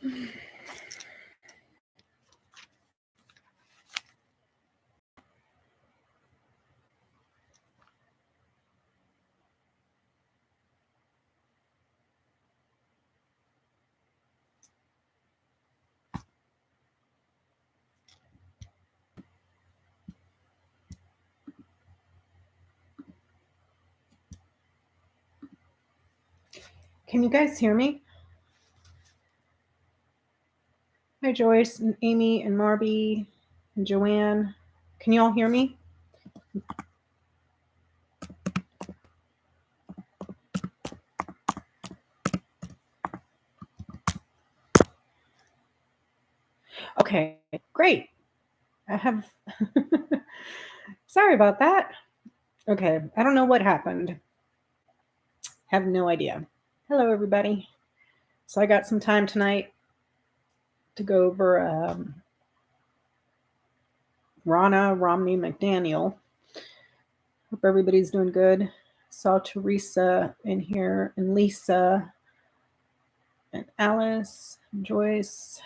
Can you guys hear me? Hi, Joyce and Amy and Marby and Joanne. Can you all hear me? Okay, great. I have, sorry about that. Okay, I don't know what happened. Have no idea. Hello, everybody. So I got some time tonight to go over Rana, Romney, Mcdaniel. Hope everybody's doing good. Saw Teresa in here and Lisa and Alice, and Joyce,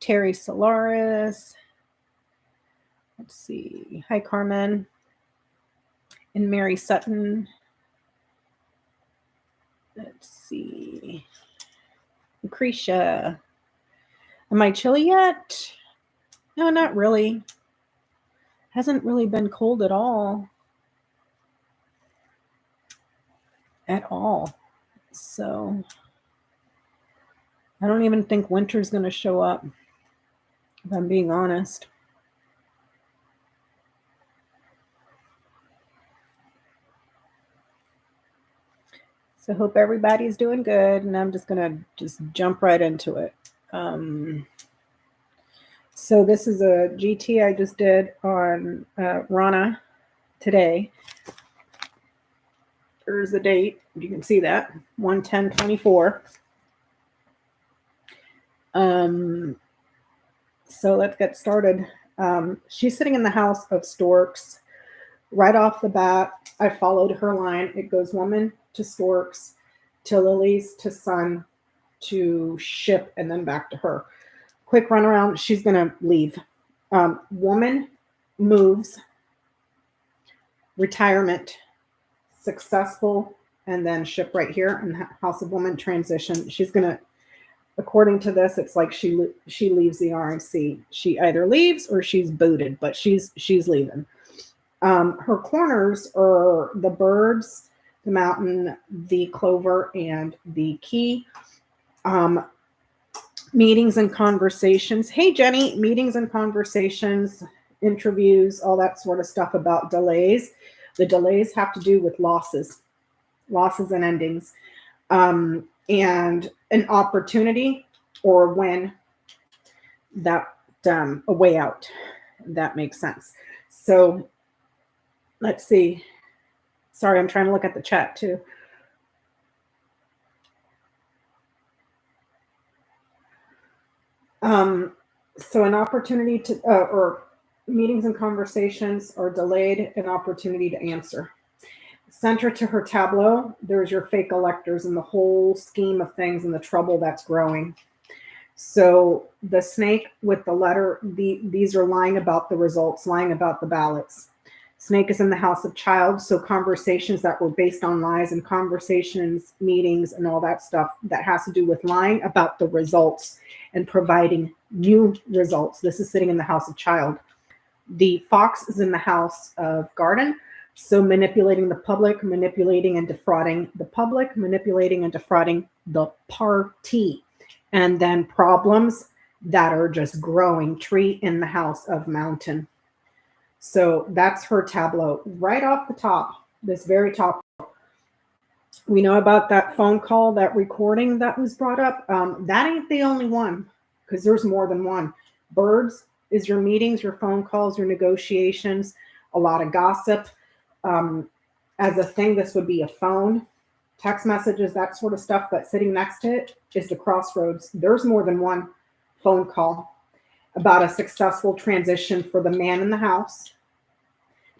Terry Solaris. Let's see. Hi, Carmen. And Mary Sutton. Let's see. Lucretia. Am I chilly yet? No, not really. Hasn't really been cold at all. So I don't even think winter's going to show up, if I'm being honest. So hope everybody's doing good, and I'm just going to jump right into it. So this is a GT I just did on Rana today. There's the date. You can see that, 1/10/24. So let's get started. She's sitting in the house of storks. Right off the bat, I followed her line. It goes woman to storks, to lilies, to sun, to ship, and then back to her. Quick run around. She's going to leave. Woman moves, retirement, successful, and then ship right here in House of Woman transition. She's going to, according to this, it's like she leaves the RNC. She either leaves or she's booted, but she's leaving. Her corners are the birds, the mountain, the clover, and the key. Meetings and conversations. Hey, Jenny, meetings and conversations, interviews, all that sort of stuff about delays. The delays have to do with losses and endings, and an opportunity or when that a way out. That makes sense. So let's see. Sorry, I'm trying to look at the chat too. So an opportunity to, or meetings and conversations are delayed, an opportunity to answer. Center to her tableau, there's your fake electors and the whole scheme of things and the trouble that's growing. So the snake with the letter, these are lying about the results, lying about the ballots. Snake is in the house of child, so conversations that were based on lies and conversations, meetings, and all that stuff that has to do with lying about the results and providing new results. This is sitting in the house of child. The fox is in the house of garden, so manipulating the public, manipulating and defrauding the public, manipulating and defrauding the party, and then problems that are just growing. Tree in the house of mountain. So that's her tableau right off the top, this very top. We know about that phone call, that recording that was brought up. That ain't the only one, because there's more than one. Birds is your meetings, your phone calls, your negotiations, a lot of gossip. As a thing, this would be a phone, text messages, that sort of stuff. But sitting next to it is the crossroads. There's more than one phone call about a successful transition for the man in the house.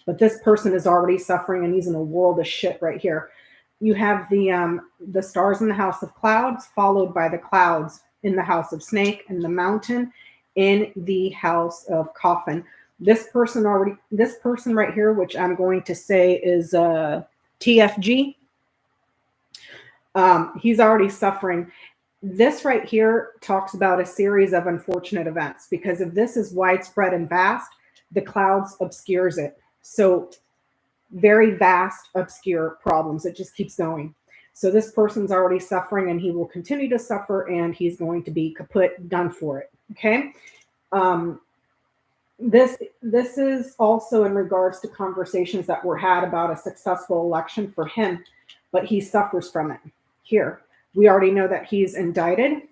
But this person is already suffering and he's in a world of shit right here. You have the stars in the house of clouds, followed by the clouds in the house of snake, and the mountain in the house of coffin. This person right here, which I'm going to say is TFG, he's already suffering. This right here talks about a series of unfortunate events, because if this is widespread and vast, the clouds obscures it. So very vast, obscure problems. It just keeps going. So this person's already suffering, and he will continue to suffer, and he's going to be kaput, done for it. Okay. This is also in regards to conversations that were had about a successful election for him, but he suffers from it. Here, we already know that he's indicted.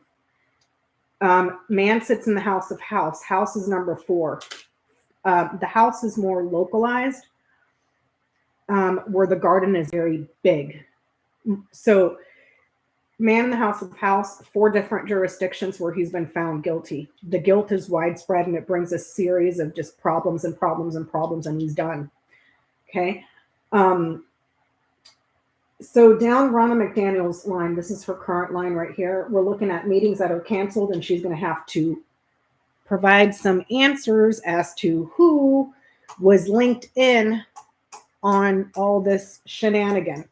Man sits in the house of house. House is number 4. The house is more localized, where the garden is very big. So man in the house of house, 4 different jurisdictions where he's been found guilty. The guilt is widespread, and it brings a series of just problems and problems and problems, and he's done. Okay. So down Rana Mcdaniel's line, this is her current line right here. We're looking at meetings that are canceled, and she's going to have to provide some answers as to who was linked in on all this shenanigan,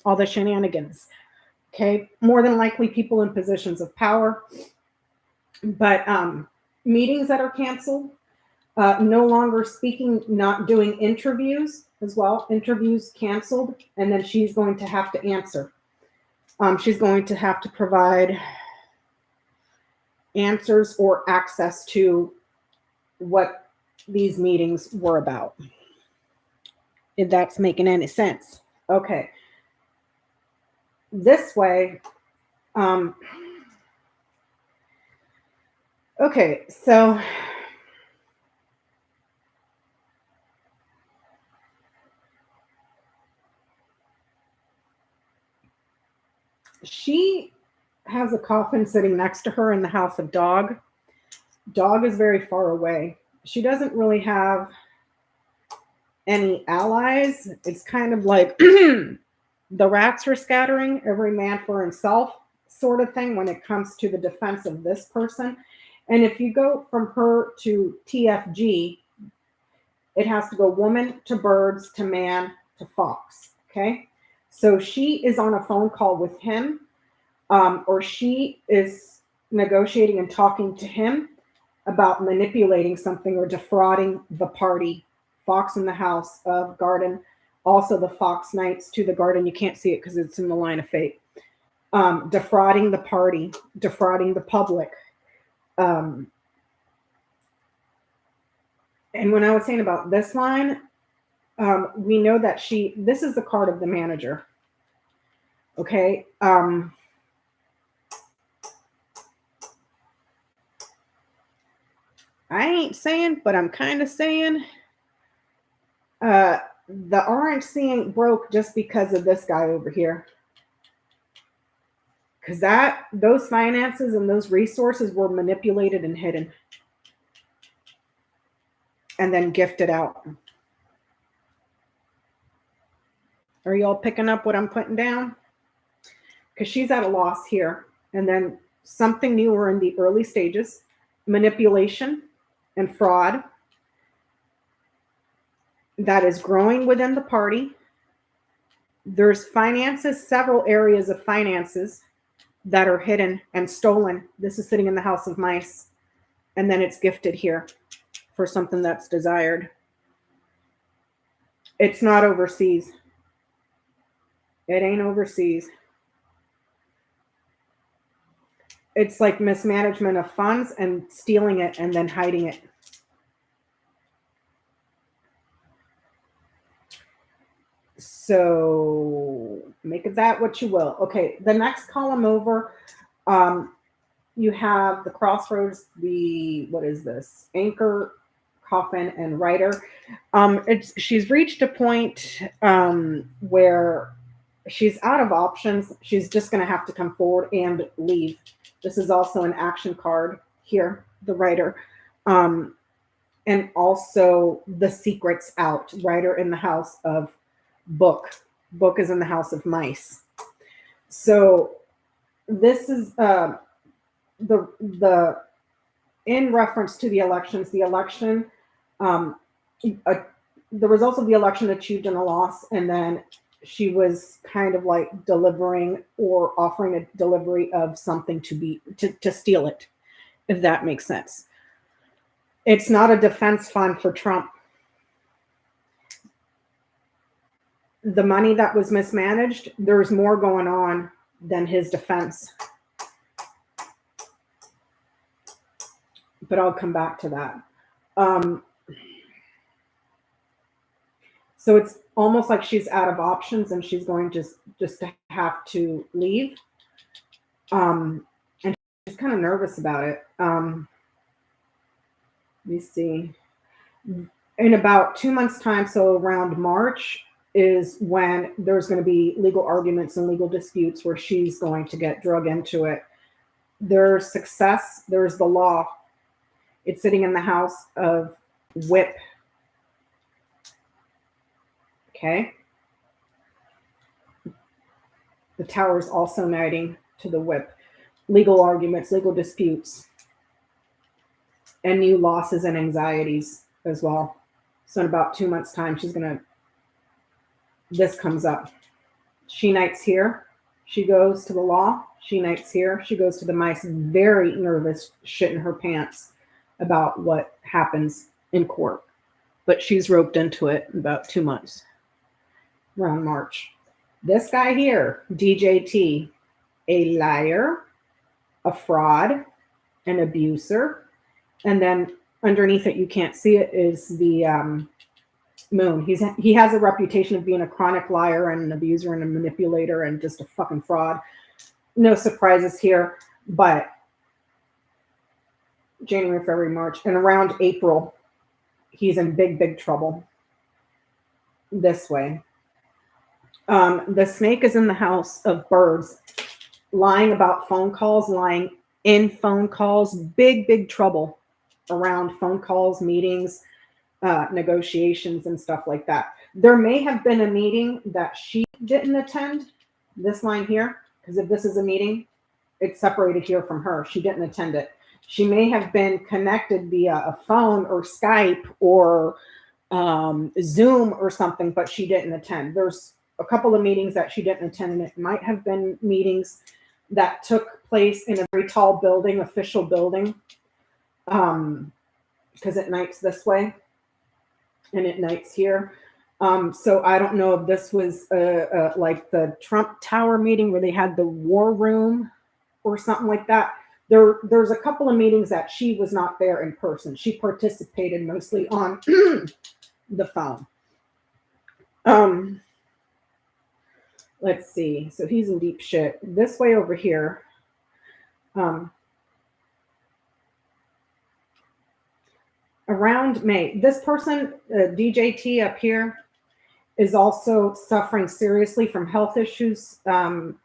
all the shenanigans. Okay, more than likely people in positions of power, but meetings that are canceled, no longer speaking, not doing interviews as well. Interviews canceled, and then she's going to have to answer. She's going to have to provide answers or access to what these meetings were about, if that's making any sense. Okay. This way, okay, so she has a coffin sitting next to her in the house of dog. Dog is very far away. She doesn't really have any allies. It's kind of like the rats are scattering, every man for himself sort of thing when it comes to the defense of this person. And if you go from her to TFG, it has to go woman to birds to man to fox. Okay. So she is on a phone call with him, or she is negotiating and talking to him about manipulating something or defrauding the party. Fox in the house of garden. Also the Fox Knights to the garden. You can't see it because it's in the line of fate. Defrauding the party, defrauding the public. And when I was saying about this line, we know that this is the card of the manager. Okay. I ain't saying, but I'm kind of saying, the RNC ain't broke just because of this guy over here. Because those finances and those resources were manipulated and hidden. And then gifted out. Are y'all picking up what I'm putting down? Because she's at a loss here. And then something new, we're in the early stages. Manipulation and fraud that is growing within the party. There's finances, several areas of finances that are hidden and stolen. This is sitting in the house of mice. And then it's gifted here for something that's desired. It's not overseas. It ain't overseas. It's like mismanagement of funds and stealing it and then hiding it. So make of that what you will. Okay, the next column over, you have the crossroads, what is this? Anchor, coffin, and writer. She's reached a point where she's out of options. She's just going to have to come forward and leave. This is also an action card here, the writer. And also the secret's out, writer in the house of book. Book is in the house of mice. So this is the in reference to the elections, the election, the results of the election achieved in a loss, and then she was kind of like delivering or offering a delivery of something to steal it, if that makes sense. It's not a defense fund for Trump. The money that was mismanaged, there's more going on than his defense. But I'll come back to that. So it's almost like she's out of options and she's going just to have to leave. And she's kind of nervous about it. Let me see. In about 2 months' time, so around March, is when there's going to be legal arguments and legal disputes where she's going to get drug into it. There's success. There's the law. It's sitting in the house of whip. Okay. The tower is also knighting to the whip. Legal arguments, legal disputes, and new losses and anxieties as well. So in about 2 months' time, this comes up. She knights here. She goes to the law. She knights here. She goes to the mice, very nervous, shit in her pants about what happens in court. But she's roped into it in about 2 months, around March. This guy here, DJT, a liar, a fraud, an abuser. And then underneath it, you can't see it, is the moon. He has a reputation of being a chronic liar and an abuser and a manipulator and just a fucking fraud. No surprises here, but January, February, March, and around April, he's in big trouble. This way. The snake is in the house of birds, lying about phone calls, lying in phone calls, big trouble around phone calls, meetings, negotiations, and stuff like that. There may have been a meeting that she didn't attend, this line here, because if this is a meeting, it's separated here from her. She didn't attend it. She may have been connected via a phone or Skype or Zoom or something, but she didn't attend. There's a couple of meetings that she didn't attend, and it might have been meetings that took place in a very tall building, official building, because it knights this way and it knights here. So I don't know if this was like the Trump Tower meeting where they had the war room or something like that. There's a couple of meetings that she was not there in person. She participated mostly on the phone. Let's see. So he's in deep shit. This way over here. Around May, this person, DJT up here, is also suffering seriously from health issues, crossing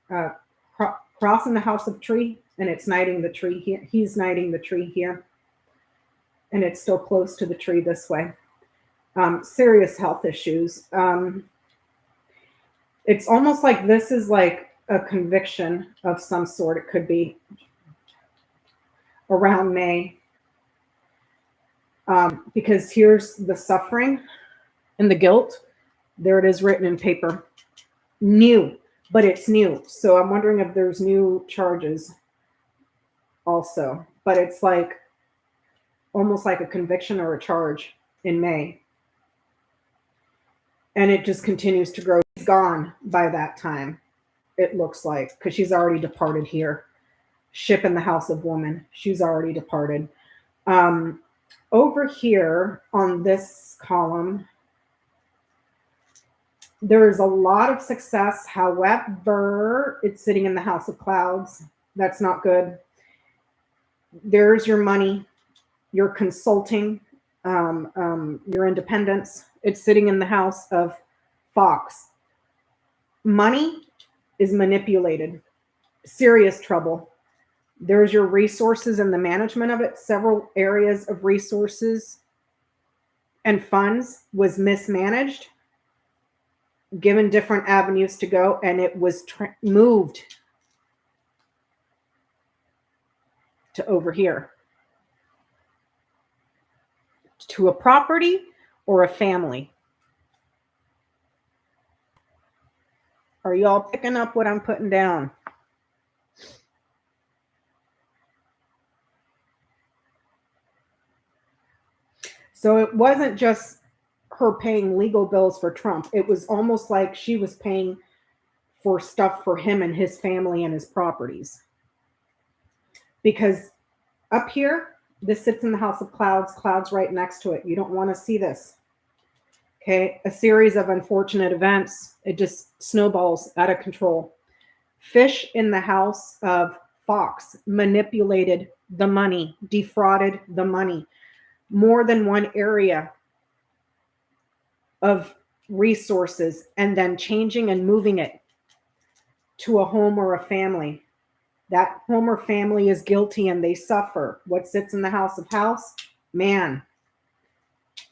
the house of tree, and it's knighting the tree here. He's knighting the tree here, and it's still close to the tree this way. Serious health issues. It's almost like this is like a conviction of some sort. It could be around May. Because here's the suffering and the guilt. There it is written in paper. New, but it's new. So I'm wondering if there's new charges also. But it's like almost like a conviction or a charge in May. And it just continues to grow. She's gone by that time, it looks like, because she's already departed here. Ship in the house of woman. She's already departed. Over here on this column, there is a lot of success. However, it's sitting in the house of clouds. That's not good. There's your money, your consulting, your independence. It's sitting in the house of fox. Money is manipulated. Serious trouble. There's your resources and the management of it. Several areas of resources and funds was mismanaged, given different avenues to go, and it was moved. to over here? To a property or a family? Are y'all picking up what I'm putting down? So it wasn't just her paying legal bills for Trump. It was almost like she was paying for stuff for him and his family and his properties. Because up here, this sits in the house of clouds, clouds right next to it. You don't want to see this. Okay, a series of unfortunate events. It just snowballs out of control. Fish in the house of Fox manipulated the money, defrauded the money. More than one area of resources and then changing and moving it to a home or a family. That home or family is guilty and they suffer. What sits in the house of house? Man,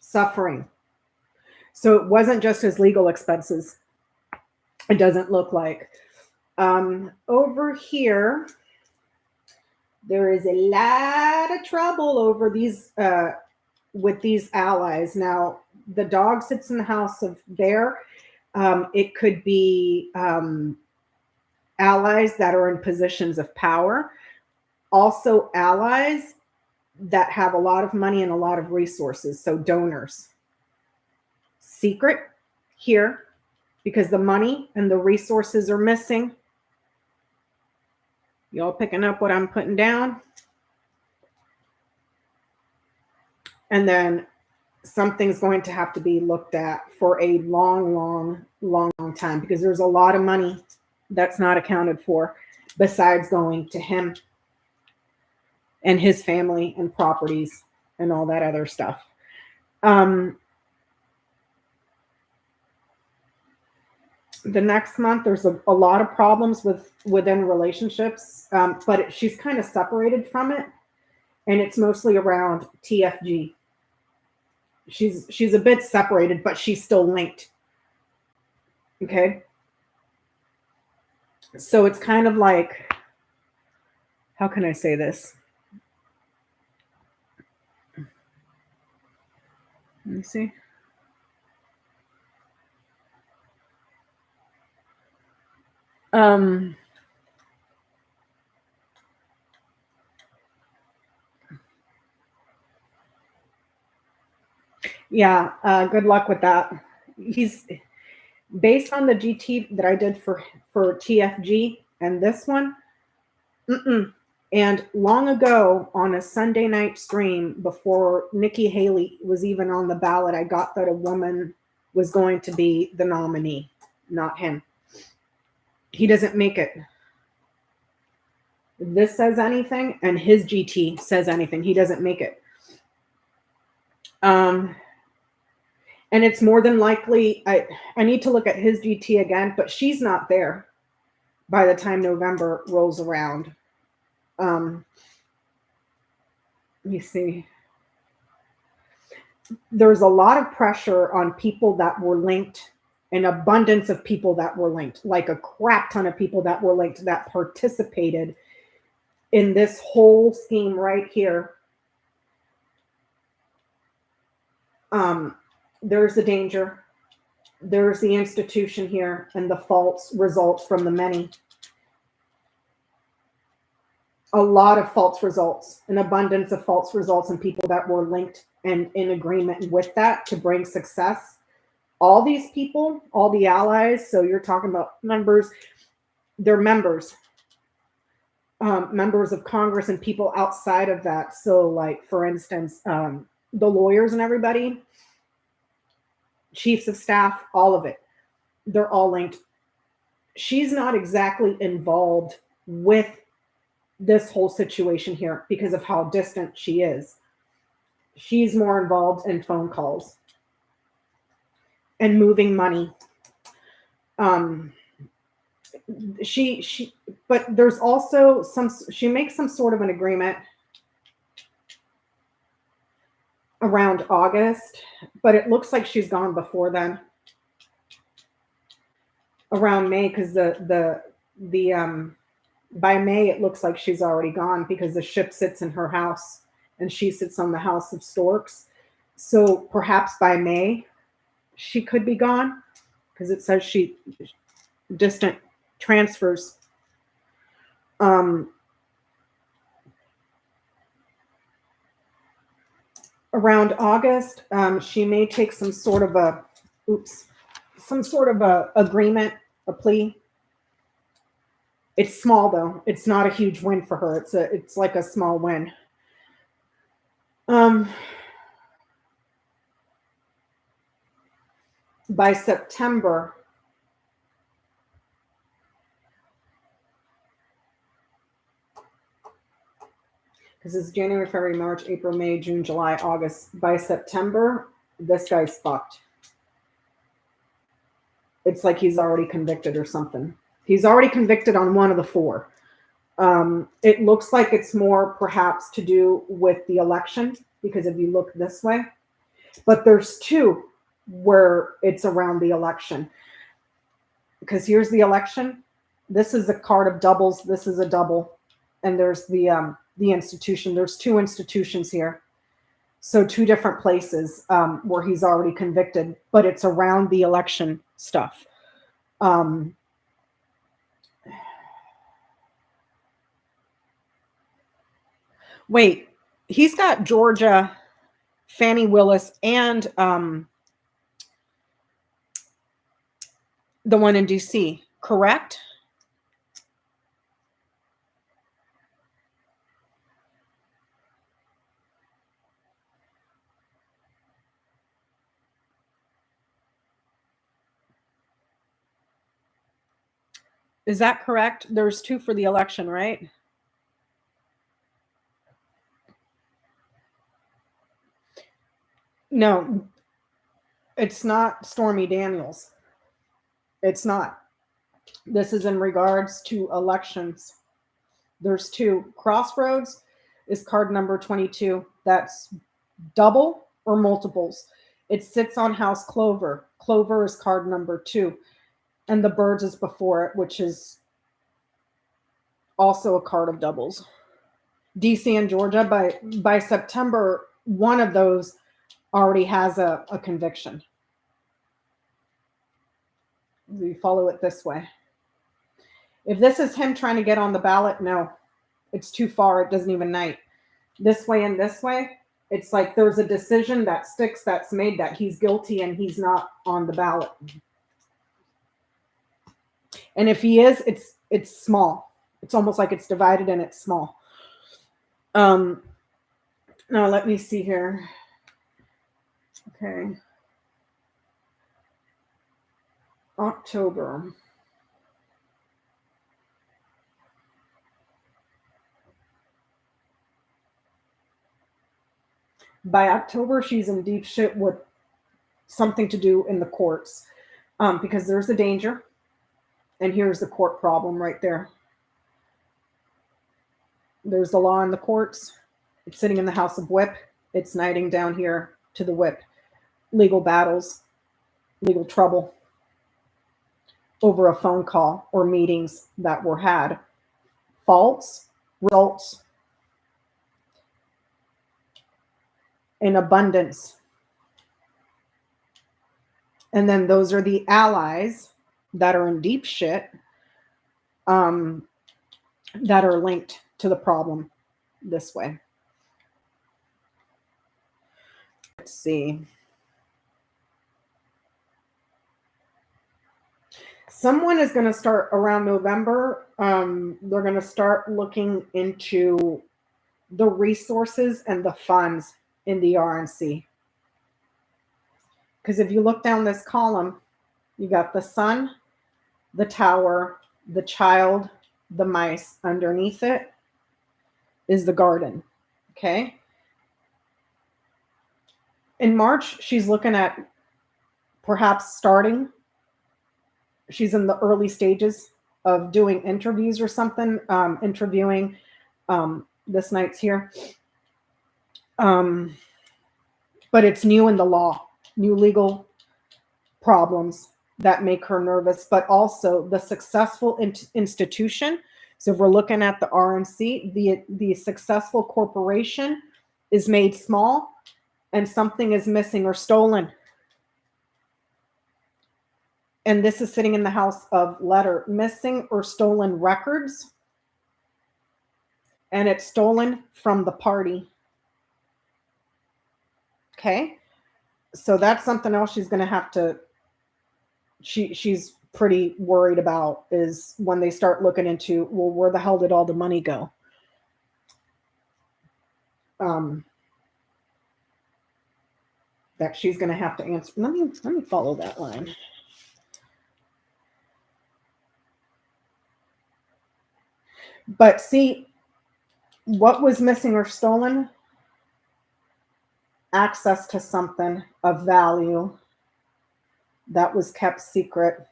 suffering. So it wasn't just his legal expenses. It doesn't look like. Over here, there is a lot of trouble over these with these allies. Now, the dog sits in the house of Bear. It could be allies that are in positions of power. Also, allies that have a lot of money and a lot of resources. So donors. Secret here, because the money and the resources are missing. Y'all picking up what I'm putting down? And then something's going to have to be looked at for a long time, because there's a lot of money that's not accounted for besides going to him and his family and properties and all that other stuff. The next month, there's a lot of problems within relationships, but she's kind of separated from it, and it's mostly around TFG. She's a bit separated, but she's still linked. Okay. So it's kind of like, how can I say this? Let me see. Yeah, good luck with that. He's based on the GT that I did for TFG and this one. And long ago on a Sunday night stream, before Nikki Haley was even on the ballot, I got that a woman was going to be the nominee, not him. He doesn't make it. This says anything and his GT says anything. He doesn't make it. And it's more than likely, I need to look at his GT again, but she's not there by the time November rolls around. Let me see. There's a lot of pressure on people that were linked, an abundance of people that were linked, like a crap ton of people that were linked that participated in this whole scheme right here. There's the danger. There's the institution here and the false results from the many. A lot of false results, an abundance of false results, and people that were linked and in agreement with that to bring success. All these people, all the allies, so you're talking about members, they're members. Members of Congress and people outside of that. So like, for instance, the lawyers and everybody, chiefs of staff, all of it, they're all linked. She's not exactly involved with this whole situation here because of how distant she is. She's more involved in phone calls and moving money. But there's also she makes some sort of an agreement around August, but it looks like she's gone before then, around May, because the By May, it looks like she's already gone because the ship sits in her house and she sits on the House of Storks. So perhaps by May, she could be gone because it says she distant transfers. Around August, she may take some sort of a agreement, a plea. It's small though. It's not a huge win for her. It's like a small win. By September, because it's January, February, March, April, May, June, July, August. By September, this guy's fucked. It's like he's already convicted or something. He's already convicted on one of the four. It looks like it's more perhaps to do with the election, because if you look this way, but there's two where it's around the election. Because here's the election. This is a card of doubles. This is a double. And there's the institution. There's two institutions here. So two different places where he's already convicted, but it's around the election stuff. Wait, he's got Georgia, Fannie Willis, and the one in DC, correct? Is that correct? There's two for the election, right? No, it's not Stormy Daniels. It's not. This is in regards to elections. There's two. Crossroads is card number 22. That's double or multiples. It sits on House Clover. Clover is card number 2. And the birds is before it, which is also a card of doubles. DC and Georgia, by September, one of those already has a conviction. We follow it this way. If this is him trying to get on the ballot, no, it's too far. It doesn't even night. This way and this way, it's like there's a decision that sticks, that's made, that he's guilty and he's not on the ballot. And if he is, it's small. It's almost like it's divided and it's small. Now let me see here. Okay. October. By October, she's in deep shit with something to do in the courts, because there's a danger. And here's the court problem right there. There's the law in the courts. It's sitting in the House of Whip. It's knighting down here to the whip. Legal battles, legal trouble over a phone call or meetings that were had. Faults, results, in abundance. And then those are the allies that are in deep shit, that are linked to the problem this way. Let's see. Someone is going to start around November. They're going to start looking into the resources and the funds in the RNC. Because if you look down this column, you got the sun, the tower, the child, the mice. Underneath it is the garden. Okay. In March, she's looking at perhaps starting. She's in the early stages of doing interviews or something, interviewing this night's here. But it's new in the law, new legal problems that make her nervous, but also the successful institution So if we're looking at the RNC, the successful corporation is made small and something is missing or stolen. And this is sitting in the house of letter, missing or stolen records. And it's stolen from the party. Okay. So that's something else she's going to have to, she's pretty worried about, is when they start looking into, well, where the hell did all the money go? That she's going to have to answer. Let me follow that line. But see, what was missing or stolen? Access to something of value that was kept secret.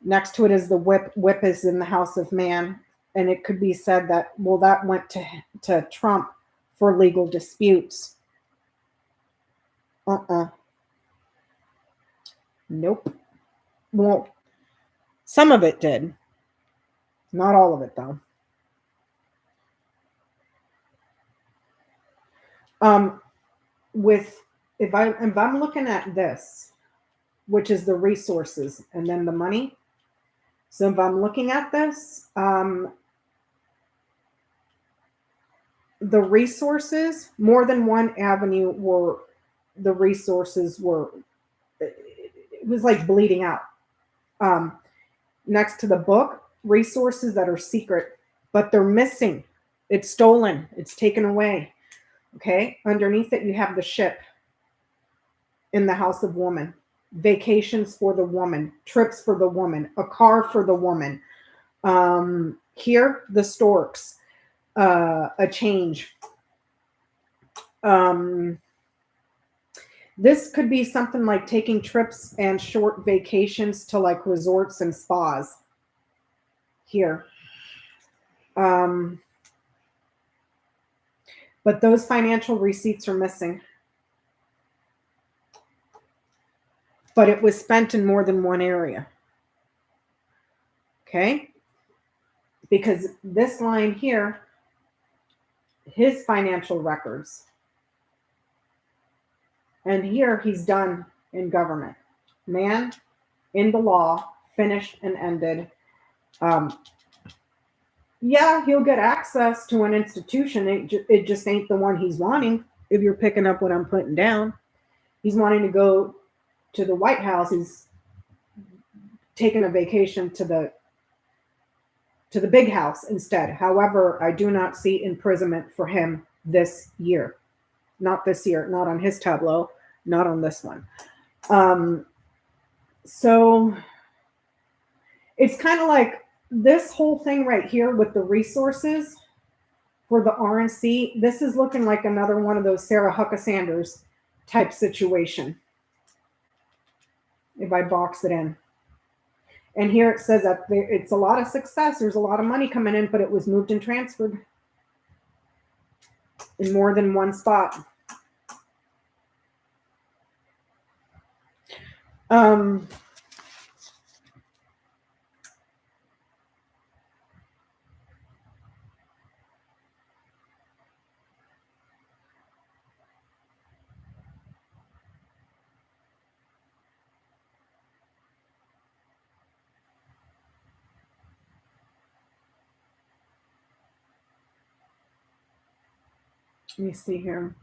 Next to it is the whip. Whip is in the house of man. And it could be said that, well, that went to Trump for legal disputes. Nope. Well, some of it did. Not all of it, though. If I'm looking at this, which is the resources and then the money. So if I'm looking at this, the resources, more than one avenue were, the resources were, it was like bleeding out. Next to the book, resources that are secret, but they're missing. It's stolen. It's taken away. Okay. Underneath it, you have the ship in the house of woman. Vacations for the woman, trips for the woman, a car for the woman. Here, the storks, a change. This could be something like taking trips and short vacations to like resorts and spas. Here. But those financial receipts are missing. But it was spent in more than one area. Okay? Because this line here, his financial records. And here he's done in government. Man, in the law, finished and ended. Yeah, he'll get access to an institution. It just ain't the one he's wanting, if you're picking up what I'm putting down. He's wanting to go to the White House. He's taking a vacation to the big house instead. However, I do not see imprisonment for him this year. Not this year, not on his tableau, not on this one. So it's kind of like this whole thing right here with the resources for the RNC. This is looking like another one of those Sarah Huckabee Sanders type situation. If I box it in. And here it says that it's a lot of success. There's a lot of money coming in, but it was moved and transferred in more than one spot. Let me see here.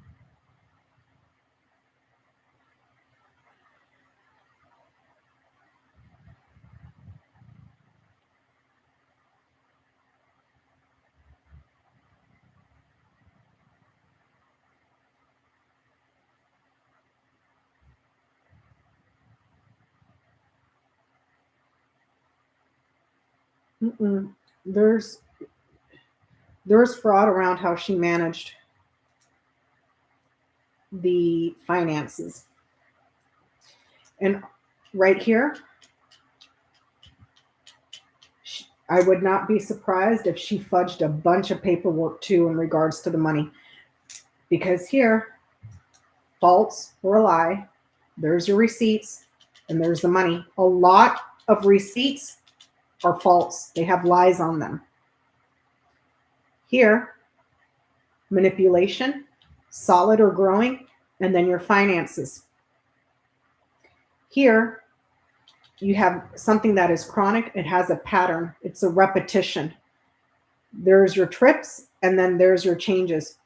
There's fraud around how she managed the finances. And right here, I would not be surprised if she fudged a bunch of paperwork too in regards to the money. Because here, false or a lie, there's your receipts and there's the money. A lot of receipts are false. They have lies on them. Here, manipulation, solid or growing, and then your finances. Here, you have something that is chronic. It has a pattern. It's a repetition. There's your trips, and then there's your changes.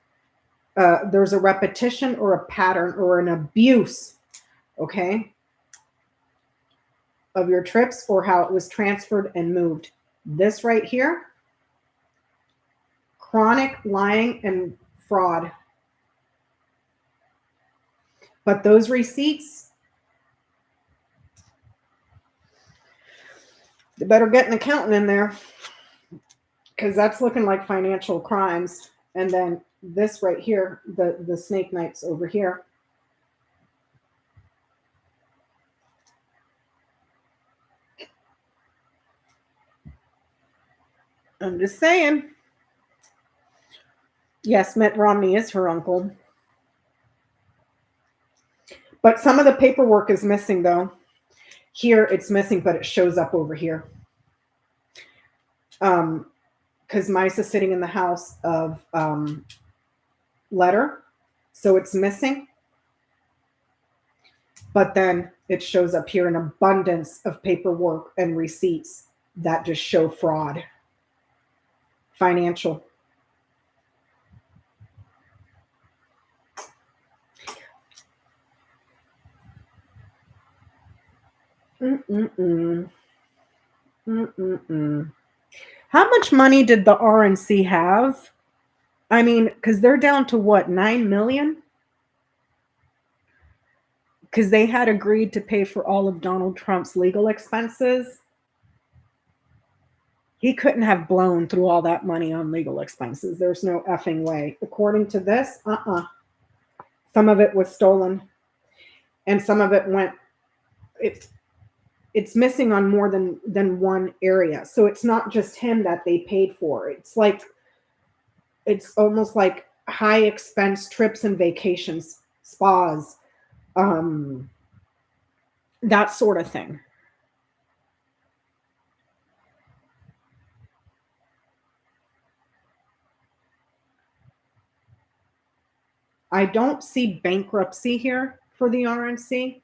There's a repetition or a pattern or an abuse, okay, of your trips or how it was transferred and moved. This right here, chronic lying and fraud. But those receipts, you better get an accountant in there, because that's looking like financial crimes. And then this right here, the snake knights over here. I'm just saying. Yes, Mitt Romney is her uncle. But some of the paperwork is missing, though. Here it's missing, but it shows up over here. Because mice is sitting in the house of letter, so it's missing. But then it shows up here in abundance of paperwork and receipts that just show fraud. Financial. How much money did the RNC have? I mean, because they're down to what, 9 million? Because they had agreed to pay for all of Donald Trump's legal expenses. He couldn't have blown through all that money on legal expenses. There's no effing way. According to this, some of it was stolen, and some of it went. It's missing on more than one area. So it's not just him that they paid for. It's almost like high expense trips and vacations, spas, that sort of thing. I don't see bankruptcy here for the RNC.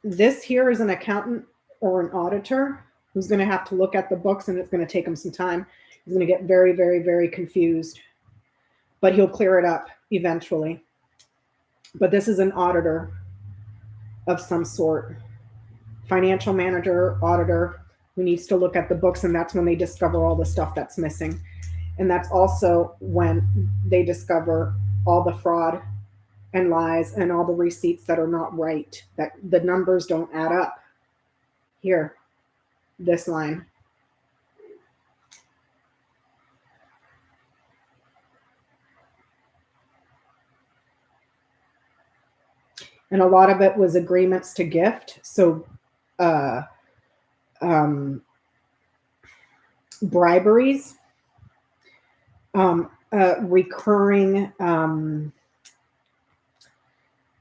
This here is an accountant or an auditor who's going to have to look at the books, and it's going to take him some time. He's going to get very, very, very confused, but he'll clear it up eventually. But this is an auditor of some sort, financial manager, auditor, who needs to look at the books, and that's when they discover all the stuff that's missing. And that's also when they discover all the fraud and lies and all the receipts that are not right, that the numbers don't add up. Here, this line. And a lot of it was agreements to gift. So briberies, recurring,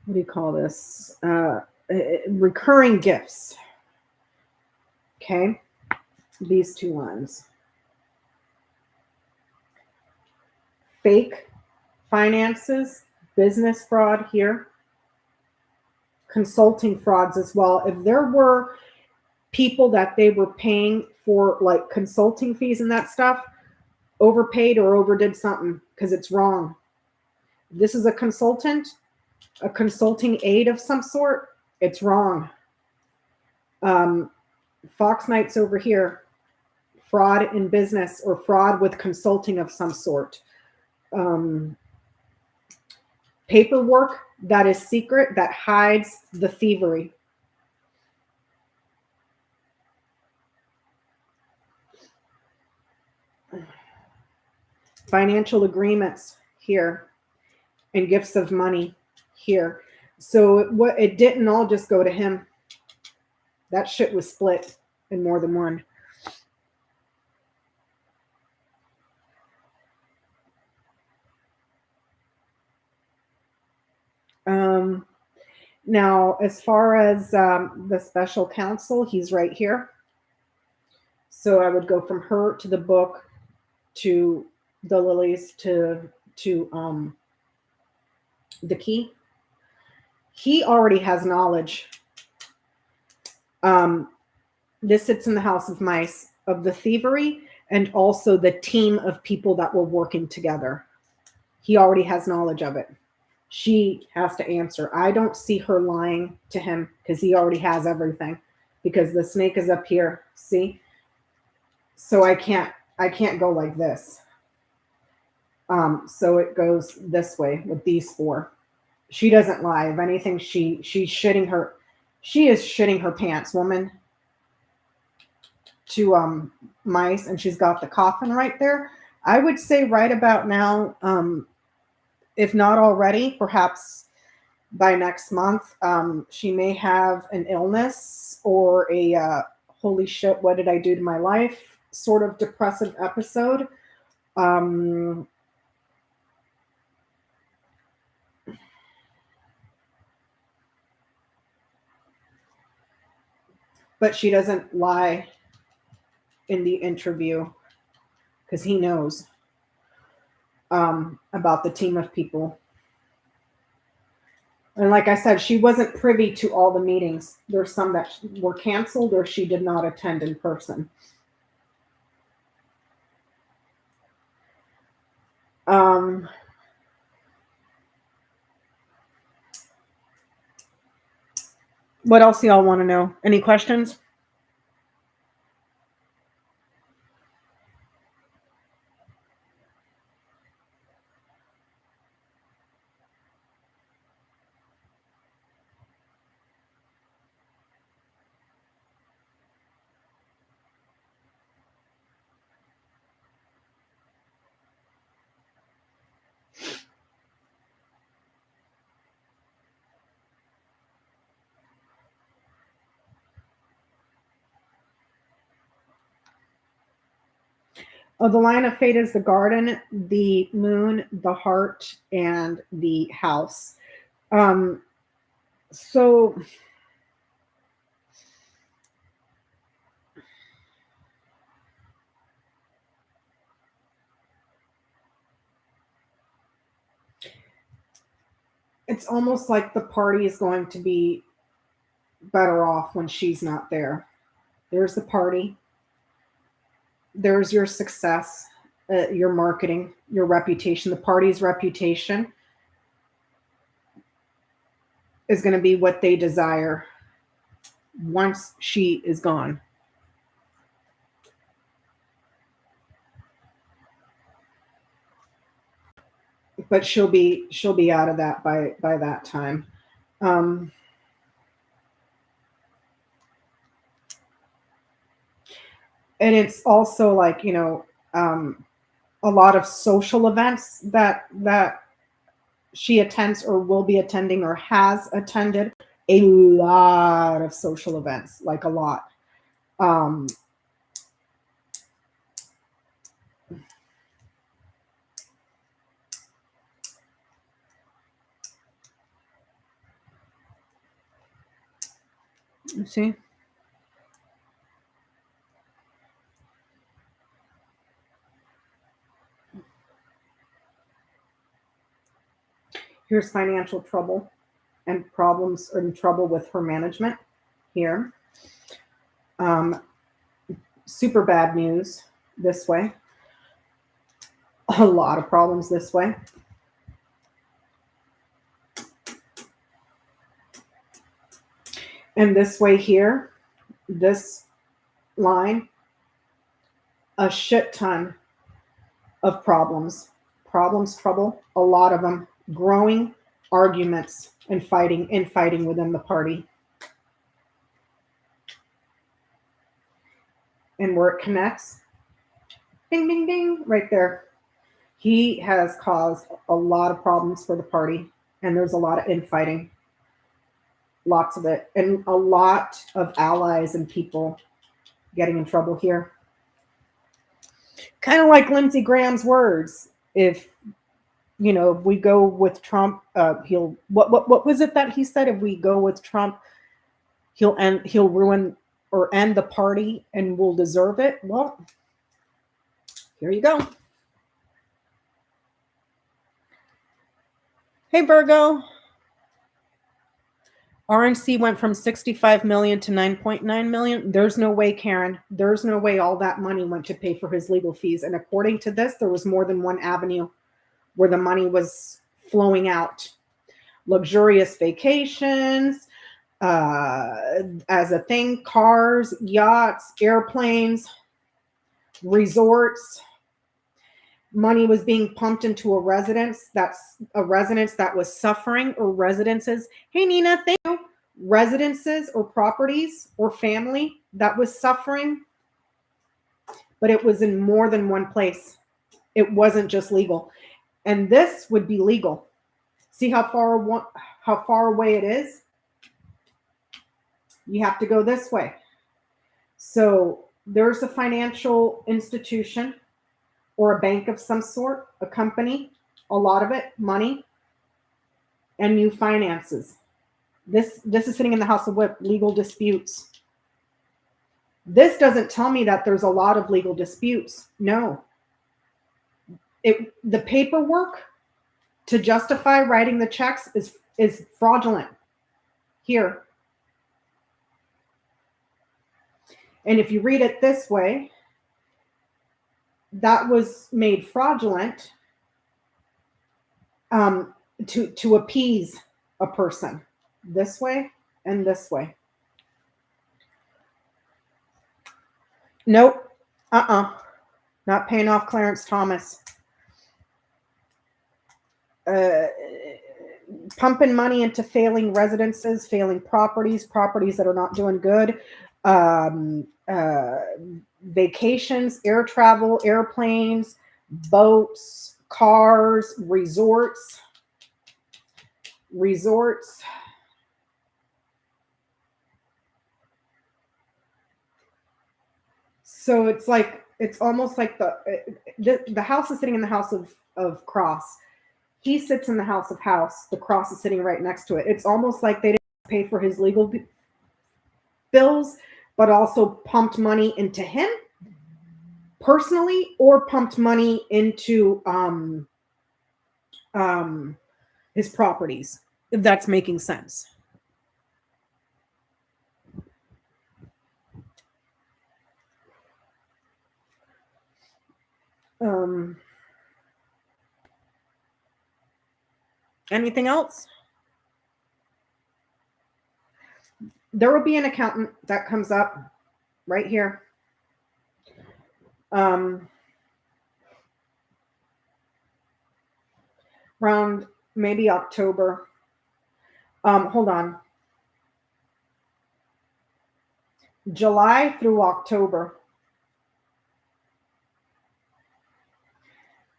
what do you call this? Recurring gifts. Okay, these two lines. Fake finances, business fraud here. Consulting frauds as well. If there were people that they were paying for like consulting fees and that stuff, overpaid or overdid something, because it's wrong. This is a consultant, a consulting aid of some sort, it's wrong. Fox Knights over here, fraud in business or fraud with consulting of some sort. Paperwork that is secret, that hides the thievery. Financial agreements here, and gifts of money here. So it didn't all just go to him. That shit was split in more than one. Now, as far as the special counsel, he's right here. So I would go from her to the book to the lilies to the key. He already has knowledge. This sits in the house of mice, of the thievery, and also the team of people that were working together. He already has knowledge of it. She has to answer. I don't see her lying to him because he already has everything, because the snake is up here. See? So I can't go like this. So it goes this way with these four. She doesn't lie. If anything, she is shitting her pants, woman. To mice, and she's got the coffin right there. I would say right about now, if not already, perhaps by next month, she may have an illness or a holy shit, what did I do to my life sort of depressive episode. But she doesn't lie in the interview because he knows about the team of people. And like I said, she wasn't privy to all the meetings. There's some that were canceled or she did not attend in person. What else y'all want to know? Any questions? Oh, the line of fate is the garden, the moon, the heart, and the house. So it's almost like the party is going to be better off when she's not there. There's the party. There's your success, your marketing, your reputation. The party's reputation is going to be what they desire once she is gone. But she'll be out of that by that time. And it's also like, a lot of social events that she attends or will be attending or has attended. A lot of social events, like a lot. You see? Here's financial trouble and problems and trouble with her management here. Super bad news this way. A lot of problems this way. And this way here, this line, a shit ton of problems, trouble, a lot of them, growing arguments and infighting within the party. And where it connects, ding, ding, ding, right there. He has caused a lot of problems for the party, and there's a lot of infighting. Lots of it. And a lot of allies and people getting in trouble here. Kind of like Lindsey Graham's words. If we go with Trump, what was it that he said? If we go with Trump, he'll ruin or end the party and will deserve it. Well, here you go. Hey, Virgo. RNC went from 65 million to 9.9 million. There's no way, Karin. There's no way all that money went to pay for his legal fees. And according to this, there was more than one avenue where the money was flowing out. Luxurious vacations, as a thing, cars, yachts, airplanes, resorts. Money was being pumped into a residence that was suffering, or residences. Hey, Nina, thank you. Residences or properties or family that was suffering, but it was in more than one place. It wasn't just legal. And this would be legal. See how far away it is? You have to go this way. So there's a financial institution or a bank of some sort, a company, a lot of it, money, and new finances. This is sitting in the House of Whip, legal disputes. This doesn't tell me that there's a lot of legal disputes. No. The paperwork to justify writing the checks is fraudulent. Here. And if you read it this way, that was made fraudulent to appease a person. This way and this way. Nope. Not paying off Clarence Thomas. Pumping money into failing residences, failing properties that are not doing good. Vacations, air travel, airplanes, boats, cars, resorts. So it's almost like the house is sitting in the house of cross. He sits in the house of house. The cross is sitting right next to it. It's almost like they didn't pay for his legal bills, but also pumped money into him personally, or pumped money into his properties, if that's making sense. Anything else? There will be an accountant that comes up right here. Around maybe October. Hold on. July through October.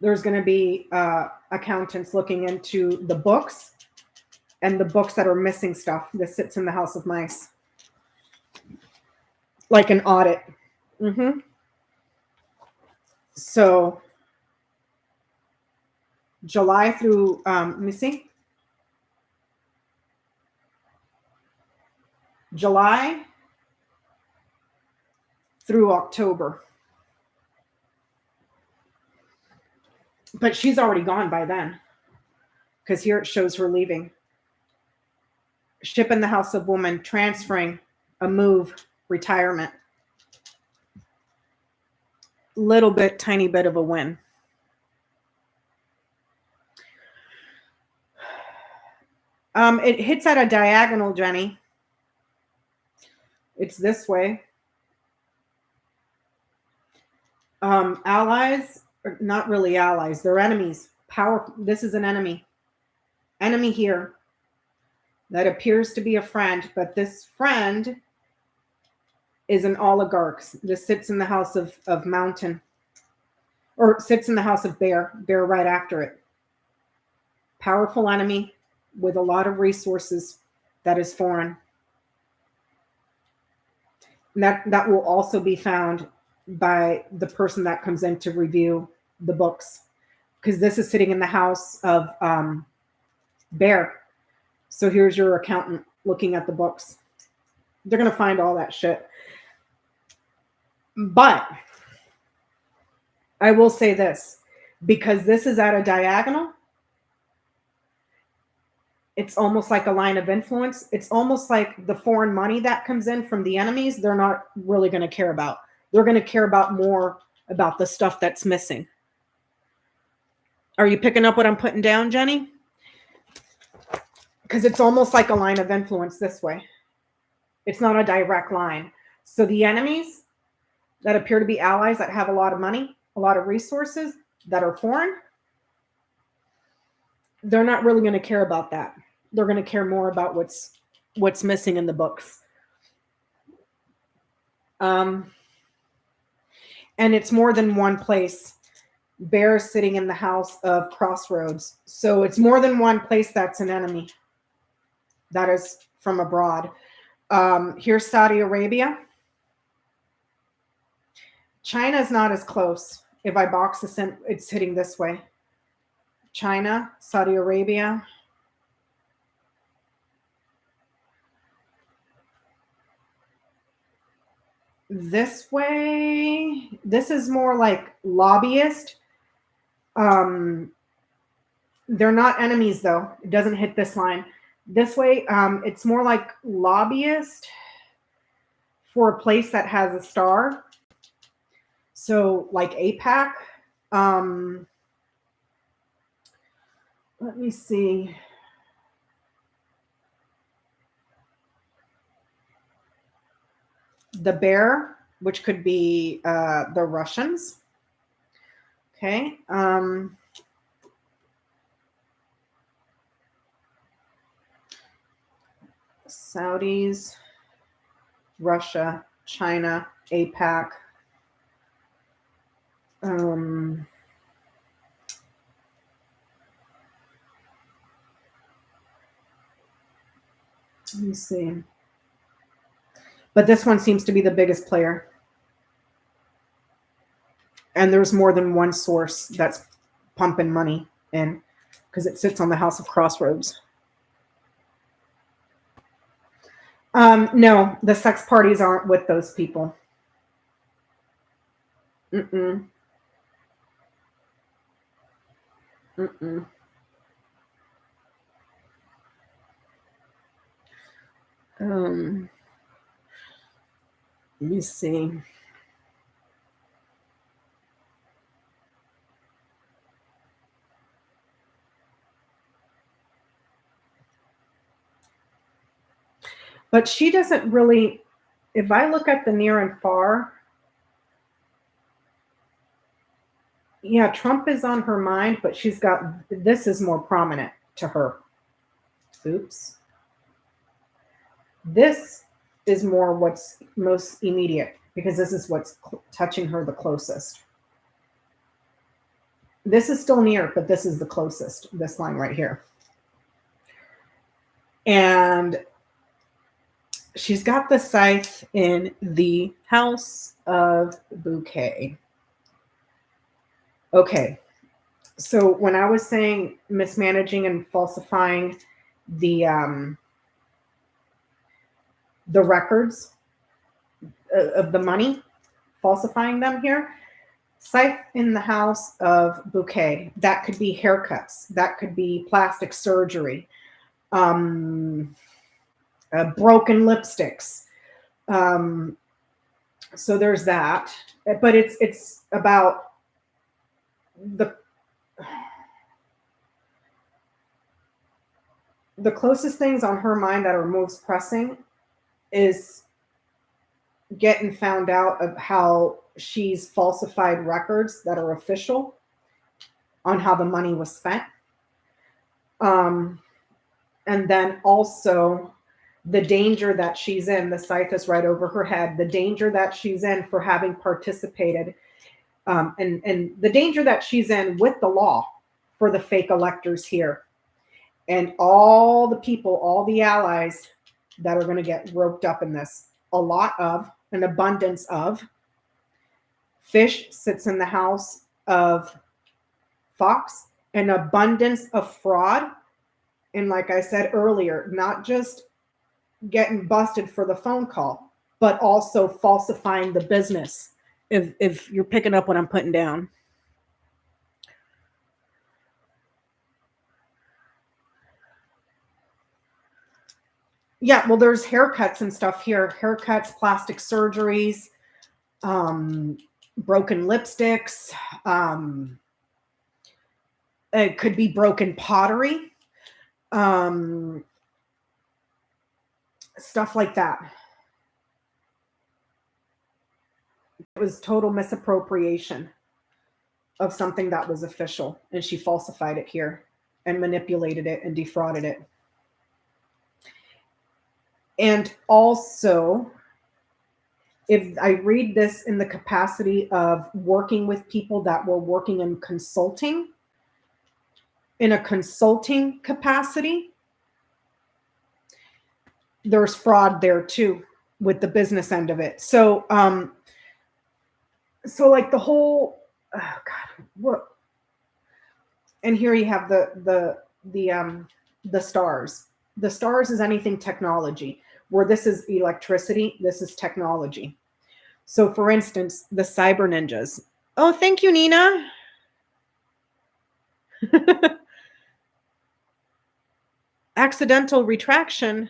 There's going to be accountants looking into the books and the books that are missing stuff that sits in the House of Mice. Like an audit. So July through, let me see. July through October. But she's already gone by then, because here it shows her leaving. Ship in the House of Woman, transferring, a move, retirement. Little bit, tiny bit of a win. It hits at a diagonal, Jenny. It's this way. Allies, not really allies, they're enemies. This is an enemy. Enemy here that appears to be a friend, but this friend is an oligarch. This sits in the House of Mountain, or sits in the House of Bear right after it. Powerful enemy with a lot of resources that is foreign. And that will also be found by the person that comes in to review the books, because this is sitting in the House of Bear. So here's your accountant looking at the books. They're going to find all that shit. But I will say this, because this is at a diagonal, it's almost like a line of influence. It's almost like the foreign money that comes in from the enemies, they're not really going to care about. They're going to care about more about the stuff that's missing. Are you picking up what I'm putting down, Jenny? Because it's almost like a line of influence this way. It's not a direct line. So the enemies that appear to be allies that have a lot of money, a lot of resources that are foreign, they're not really going to care about that. They're going to care more about what's missing in the books. And it's more than one place. Bear sitting in the house of crossroads. So it's more than one place that's an enemy. That is from abroad. Here's Saudi Arabia. China's not as close. If I box this in, it's hitting this way. China, Saudi Arabia. This way, this is more like lobbyist. They're not enemies though. It doesn't hit this line. This way, it's more like lobbyist for a place that has a star. So like APAC. Let me see. The bear, which could be the Russians. Okay. Saudis, Russia, China, APAC. Let me see. But this one seems to be the biggest player. And there's more than one source that's pumping money in because it sits on the House of Crossroads. No, the sex parties aren't with those people. Mm-mm. Mm-mm. Let me see. But she doesn't really, if I look at the near and far, yeah, Trump is on her mind, but she's got, this is more prominent to her. Oops. This is more what's most immediate because this is what's touching her the closest. This is still near, but this is the closest, this line right here. And she's got the scythe in the House of Bouquet. Okay, so when I was saying mismanaging and falsifying the records of the money, falsifying them here, scythe in the House of Bouquet. That could be haircuts. That could be plastic surgery. Broken lipsticks. So there's that. But it's about the closest things on her mind that are most pressing is getting found out of how she's falsified records that are official on how the money was spent. And then also the danger that she's in, the scythe is right over her head, the danger that she's in for having participated, and the danger that she's in with the law for the fake electors here. And all the people, all the allies that are going to get roped up in this. A lot of, an abundance of. Fish sits in the House of Fox. An abundance of fraud. And like I said earlier, not just getting busted for the phone call, but also falsifying the business If you're picking up what I'm putting down. Yeah, well, there's haircuts and stuff here. Haircuts, plastic surgeries, broken lipsticks. It could be broken pottery. Stuff like that. It was total misappropriation of something that was official, and she falsified it here and manipulated it and defrauded it. And also, if I read this in the capacity of working with people that were working in consulting, in a consulting capacity, there's fraud there too with the business end of it. So, so like the whole, oh God, what? And here you have the stars. The stars is anything technology. Where this is electricity, this is technology. So, for instance, the cyber ninjas. Oh, thank you, Nina. Accidental retraction.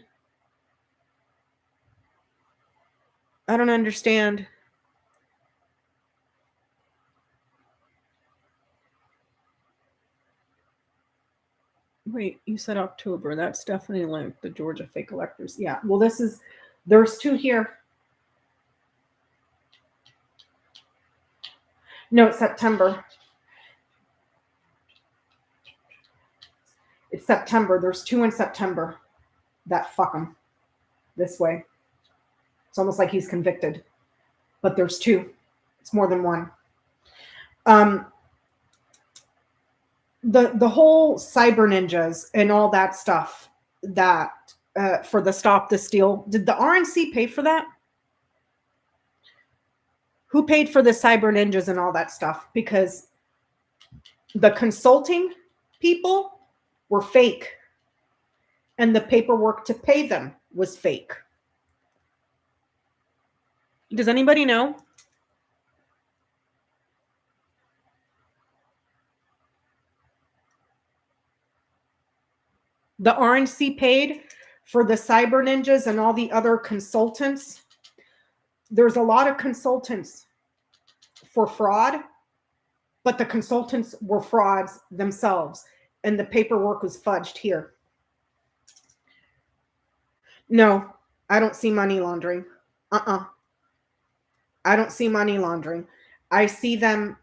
I don't understand. Wait, you said October. That's definitely like the Georgia fake electors. Yeah. Well, there's two here. No, it's September. It's September. There's two in September that fuck him this way. It's almost like he's convicted, but there's two. It's more than one. The whole cyber ninjas and all that stuff that for the Stop the Steal, did the RNC pay for that? Who paid for the cyber ninjas and all that stuff? Because the consulting people were fake, and the paperwork to pay them was fake. Does anybody know? The RNC paid for the cyber ninjas and all the other consultants. There's a lot of consultants for fraud, but the consultants were frauds themselves, and the paperwork was fudged here. No, I don't see money laundering. I don't see money laundering. I see them.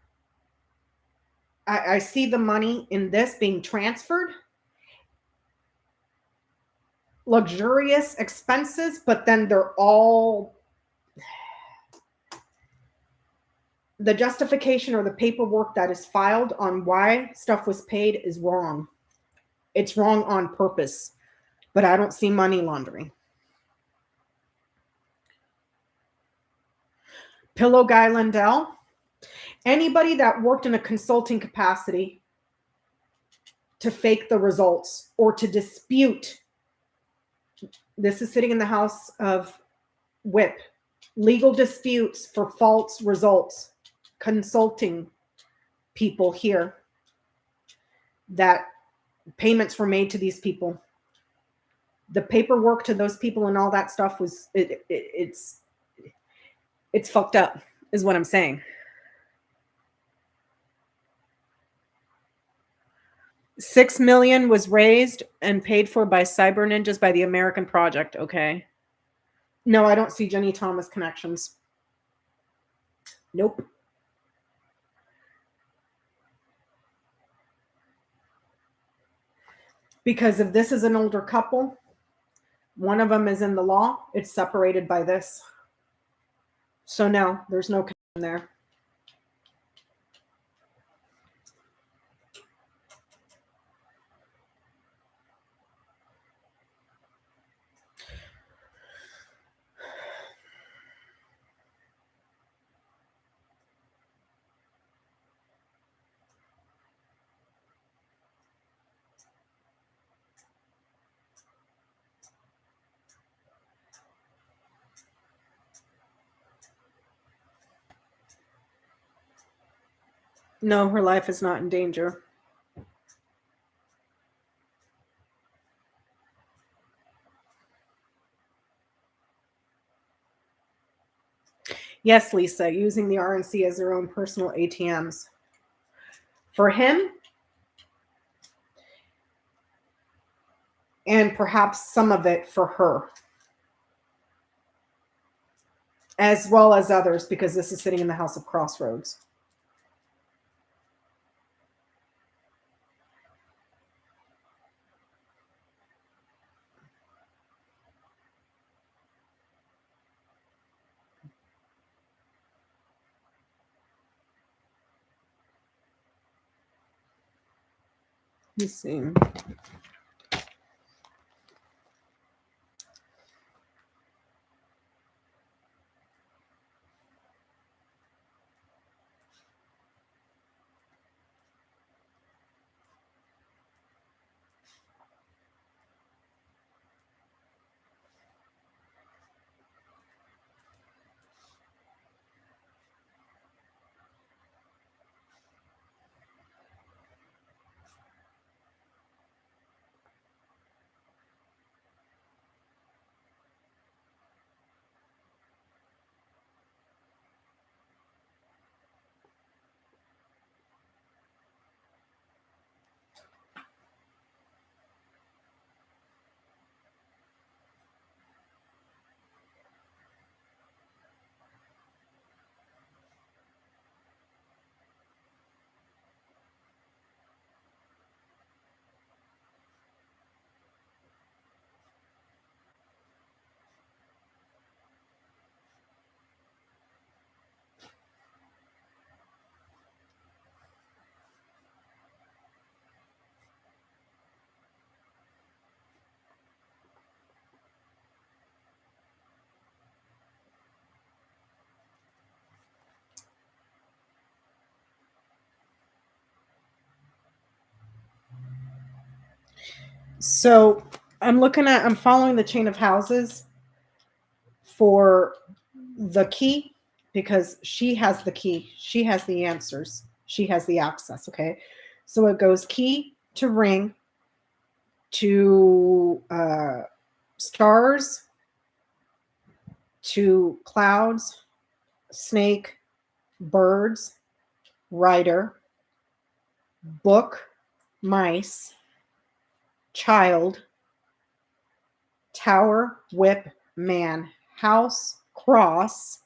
I see the money in this being transferred. Luxurious expenses, but then they're all the justification or the paperwork that is filed on why stuff was paid is wrong. It's wrong on purpose, but I don't see money laundering. Pillow Guy Lindell, anybody that worked in a consulting capacity to fake the results or to dispute. This is sitting in the House of Whip. Legal disputes for false results. Consulting people here that payments were made to these people. The paperwork to those people and all that stuff was it's fucked up, is what I'm saying. $6 million was raised and paid for by cyber ninjas by the American Project. Okay. No, I don't see Jenny Thomas connections. Nope. Because if this is an older couple, one of them is in the law, it's separated by this. So no, there's no connection there. No, her life is not in danger. Yes, Lisa, using the RNC as their own personal ATMs. For him, and perhaps some of it for her, as well as others, because this is sitting in the House of Crossroads. Let's see. So I'm following the chain of houses for the key because she has the key. She has the answers. She has the access. Okay. So it goes key to ring to stars to clouds, snake, birds, rider, book, mice, child, tower, whip, man, house, cross,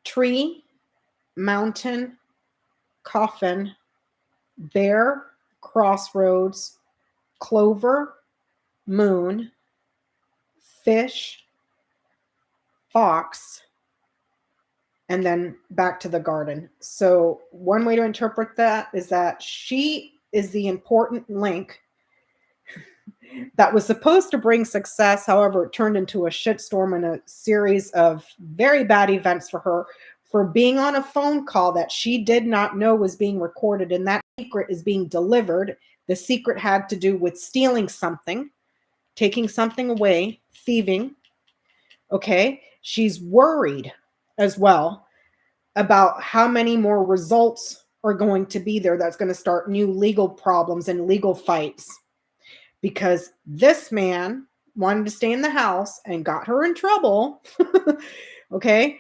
tree, mountain, coffin, bear, crossroads, clover, moon, fish, fox, and then back to the garden. So one way to interpret that is that she is the important link that was supposed to bring success. However, it turned into a shitstorm and a series of very bad events for her for being on a phone call that she did not know was being recorded, and that secret is being delivered. The secret had to do with stealing something, taking something away, thieving. Okay. She's worried as well about how many more results are going to be there that's going to start new legal problems and legal fights, because this man wanted to stay in the house and got her in trouble. Okay.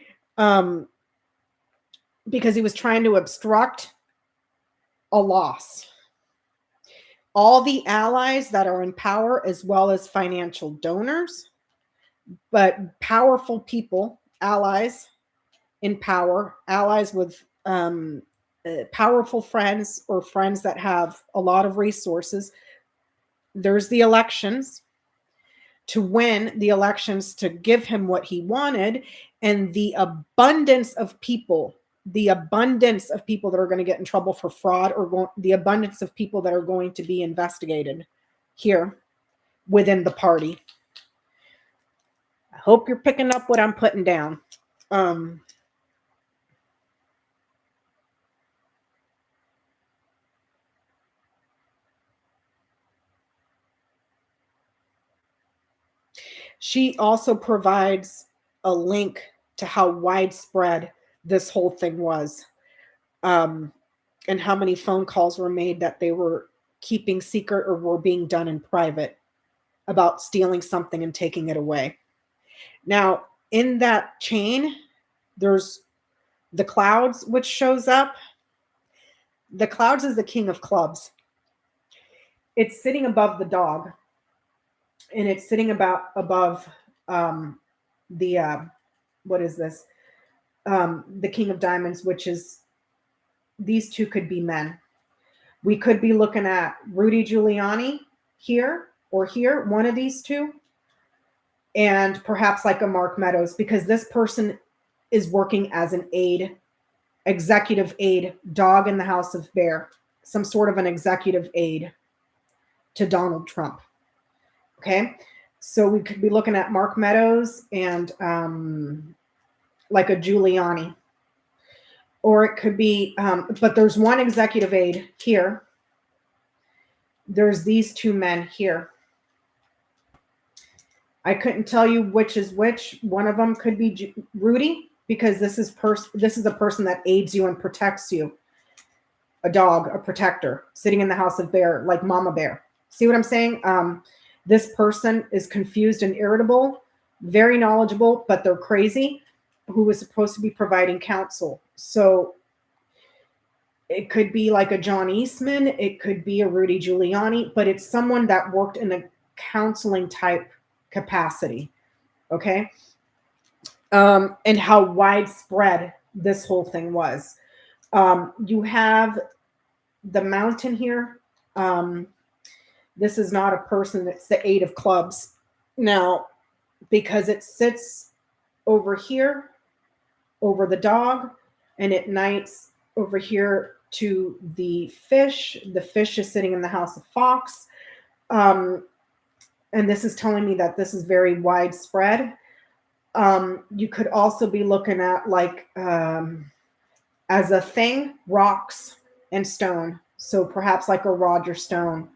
Because he was trying to obstruct a loss. All the allies that are in power, as well as financial donors, but powerful people, allies in power, allies with powerful friends or friends that have a lot of resources. There's the elections, to win the elections, to give him what he wanted, and the abundance of people that are going to get in trouble for fraud, or the abundance of people that are going to be investigated here within the party. I hope you're picking up what I'm putting down. She also provides a link to how widespread this whole thing was. and how many phone calls were made that they were keeping secret or were being done in private about stealing something and taking it away. Now, in that chain, there's the clouds, which shows up. The clouds is the king of clubs. It's sitting above the dog, and it's sitting above the what is this? The king of diamonds, which is, these two could be men. We could be looking at Rudy Giuliani here or here, one of these two, and perhaps like a Mark Meadows, because this person is working as an aide, executive aide, dog in the house of bear, some sort of an executive aide to Donald Trump. Okay, so we could be looking at Mark Meadows and like a Giuliani. Or it could be, but there's one executive aide here. There's these two men here. I couldn't tell you which is which. One of them could be Rudy, because this is a person that aids you and protects you. A dog, a protector, sitting in the house of bear, like Mama Bear. See what I'm saying? This person is confused and irritable, very knowledgeable, but they're crazy, who was supposed to be providing counsel. So it could be like a John Eastman, it could be a Rudy Giuliani, but it's someone that worked in a counseling type capacity. Okay. And how widespread this whole thing was. You have the mountain here. This is not a person, it's the eight of clubs. Now, because it sits over here, over the dog, and it knights over here to the fish. The fish is sitting in the house of fox. And this is telling me that this is very widespread. You could also be looking at like, as a thing, rocks and stone. So perhaps like a Roger Stone.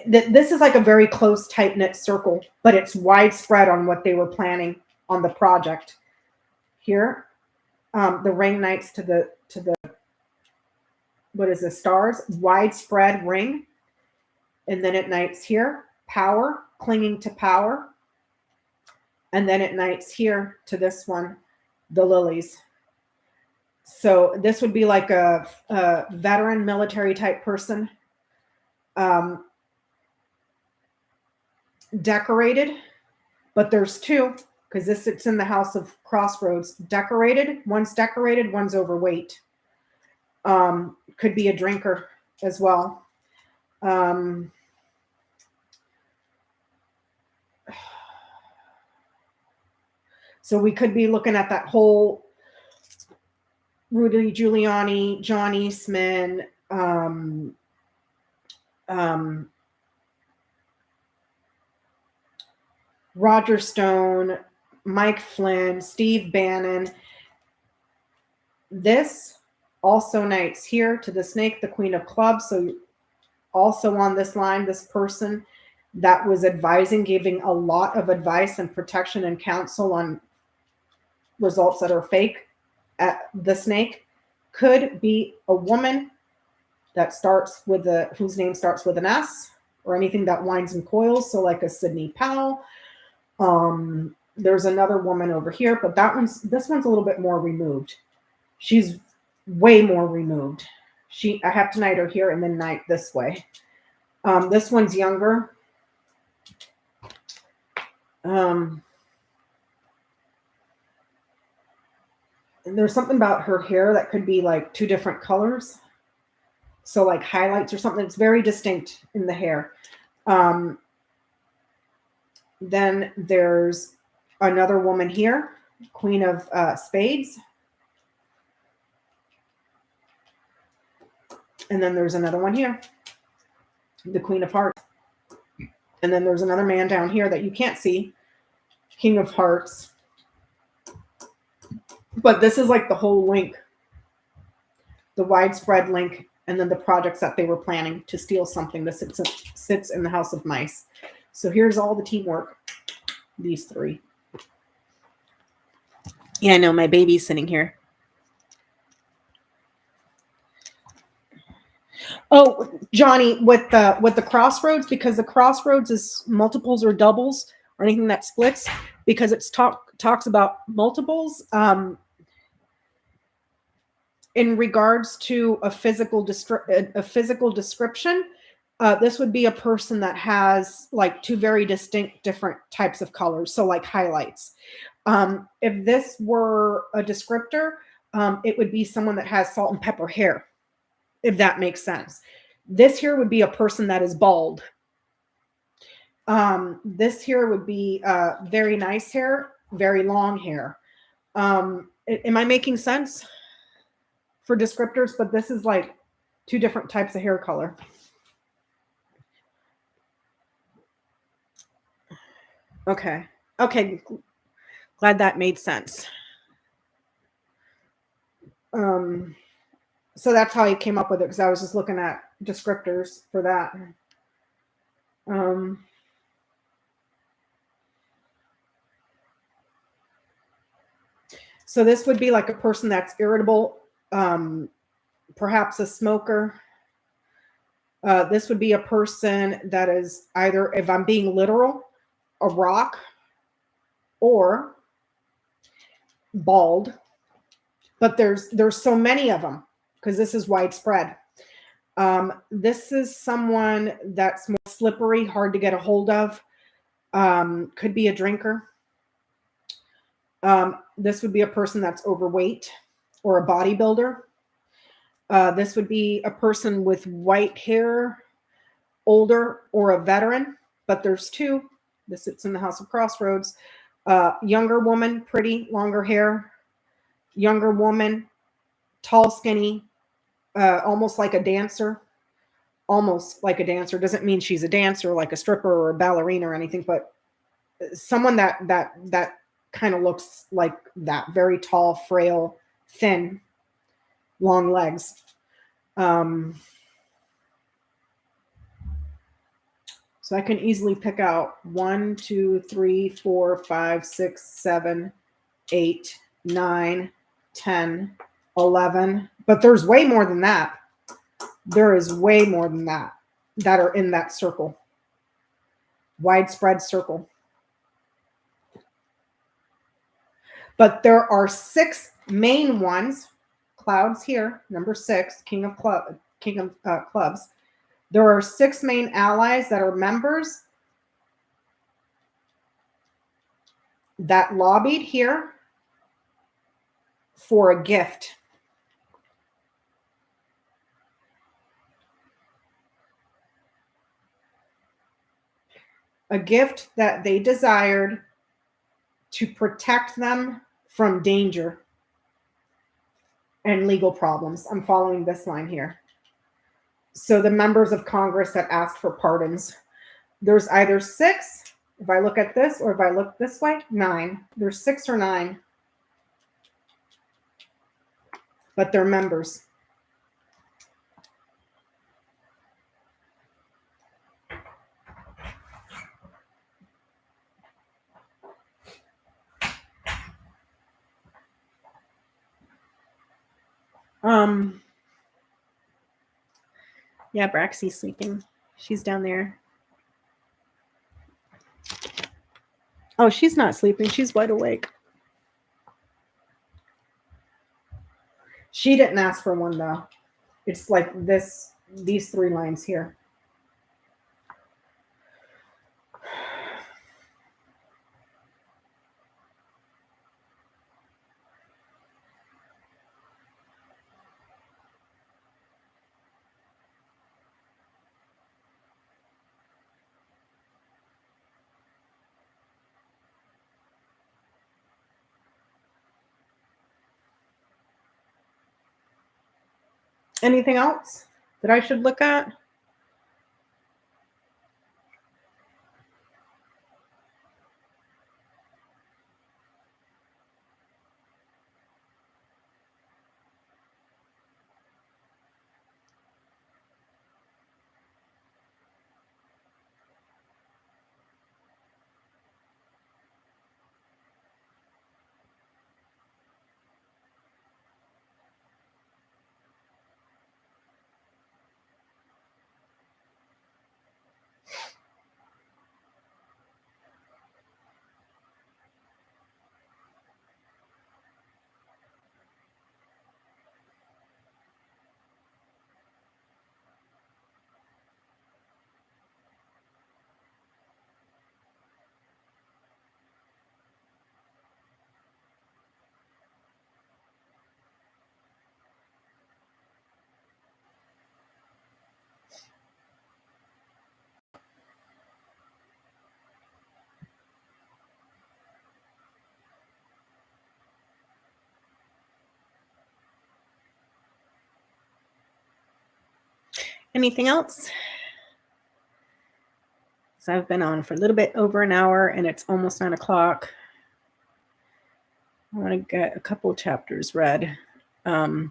This is like a very close, tight-knit circle, but it's widespread on what they were planning on the project. Here, the ring knights to the what is this, stars, widespread ring, and then it knights here, power, clinging to power, and then it knights here to this one, the lilies. So this would be like a veteran military type person, decorated, but there's two, because this sits in the house of crossroads. Decorated, one's overweight. Could be a drinker as well. So we could be looking at that whole Rudy Giuliani, John Eastman, Roger Stone, Mike Flynn, Steve Bannon. This also knights here to the snake, the queen of clubs. So also on this line, this person that was advising, giving a lot of advice and protection and counsel on results that are fake at the snake, could be a woman that starts with whose name starts with an S, or anything that winds and coils. So like a Sidney Powell. There's another woman over here, but this one's a little bit more removed. She's way more removed. I have to knight her here and then knight this way. This one's younger. And there's something about her hair that could be like two different colors. So like highlights or something. It's very distinct in the hair. Then there's another woman here, queen of spades. And then there's another one here, the queen of hearts. And then there's another man down here that you can't see, king of hearts. But this is like the whole link, the widespread link, and then the projects that they were planning to steal something that sits in the house of mice. So here's all the teamwork, these three. Yeah, I know, my baby's sitting here. Oh, Johnny, with the crossroads, because the crossroads is multiples or doubles or anything that splits, because it's talks about multiples. In regards to a physical description, this would be a person that has like two very distinct different types of colors. So like highlights. If this were a descriptor, it would be someone that has salt and pepper hair, if that makes sense. This here would be a person that is bald. This here would be very nice hair, very long hair. Am I making sense for descriptors? But this is like two different types of hair color. Okay. Okay. Glad that made sense. So that's how I came up with it, because I was just looking at descriptors for that. So this would be like a person that's irritable, perhaps a smoker. This would be a person that is either, if I'm being literal, a rock or bald. But there's so many of them because this is widespread. This is someone that's more slippery, hard to get a hold of. Could be a drinker. This would be a person that's overweight or a bodybuilder. This would be a person with white hair, older, or a veteran. But there's two. This sits in the House of Crossroads. Younger woman, pretty, longer hair. Younger woman, tall, skinny, almost like a dancer. Almost like a dancer. Doesn't mean she's a dancer like a stripper or a ballerina or anything, but someone that kind of looks like that. Very tall, frail, thin, long legs. So I can easily pick out 1, 2, 3, 4, 5, 6, 7, 8, 9, 10, 11. But there's way more than that. There is way more than that are in that circle. Widespread circle. But there are 6 main ones. Clouds here, number 6, King of Clubs. There are 6 main allies that are members that lobbied here for a gift. A gift that they desired to protect them from danger and legal problems. I'm following this line here. So the members of Congress that asked for pardons, there's either 6, if I look at this, or if I look this way, 9. There's 6 or 9, but they're members. Yeah, Braxy's sleeping. She's down there. Oh, she's not sleeping. She's wide awake. She didn't ask for one though. It's like these 3 lines here. Anything else that I should look at? Anything else? So I've been on for a little bit over an hour and it's almost 9 o'clock. I want to get a couple chapters read. Oh,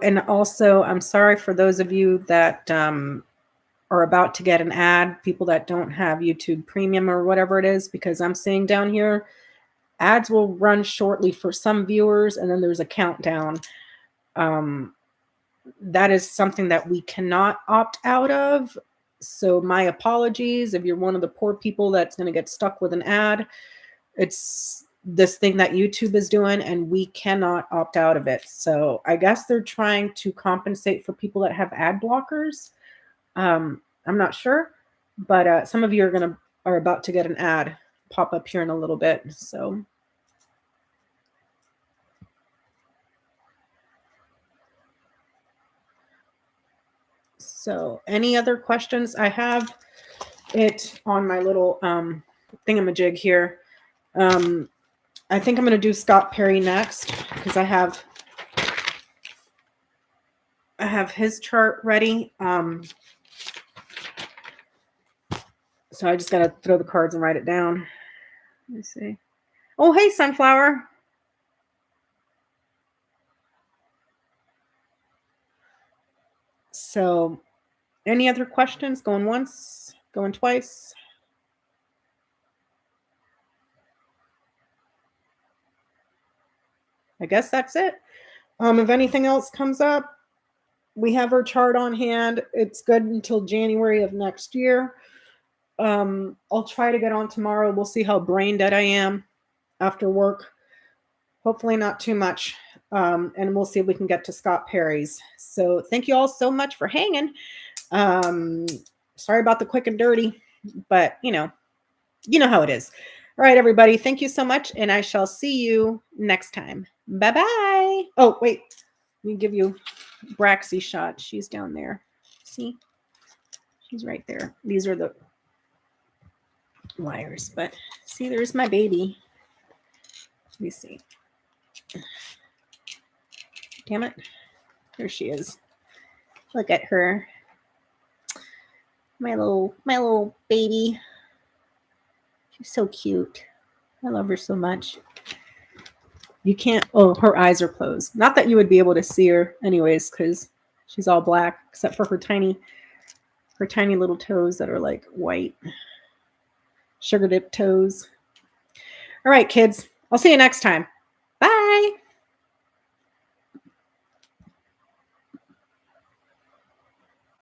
and also I'm sorry for those of you that are about to get an ad, people that don't have YouTube Premium or whatever it is, because I'm seeing down here, ads will run shortly for some viewers and then there's a countdown. That is something that we cannot opt out of. So my apologies if you're one of the poor people that's going to get stuck with an ad. It's this thing that YouTube is doing and we cannot opt out of it. So I guess they're trying to compensate for people that have ad blockers. I'm not sure, but some of you are about to get an ad pop up here in a little bit. So any other questions? I have it on my little thingamajig here. I think I'm going to do Scott Perry next because I have his chart ready. So I just got to throw the cards and write it down. Let me see. Oh, hey, Sunflower. So any other questions? Going once, going twice? I guess that's it. If anything else comes up, we have our chart on hand. It's good until January of next year. I'll try to get on tomorrow. We'll see how brain dead I am after work. Hopefully not too much. And we'll see if we can get to Scott Perry's. So thank you all so much for hanging. Sorry about the quick and dirty, but you know how it is. All right, everybody. Thank you so much. And I shall see you next time. Bye-bye. Oh, wait. Let me give you Braxy shot. She's down there. See? She's right there. These are the wires, but see, there's my baby. Let me see. Damn it. There she is. Look at her. My little baby. She's so cute. I love her so much. You can't, oh, her eyes are closed. Not that you would be able to see her anyways, because she's all black, except for her tiny little toes that are like white. Sugar dip toes. All right, kids. I'll see you next time.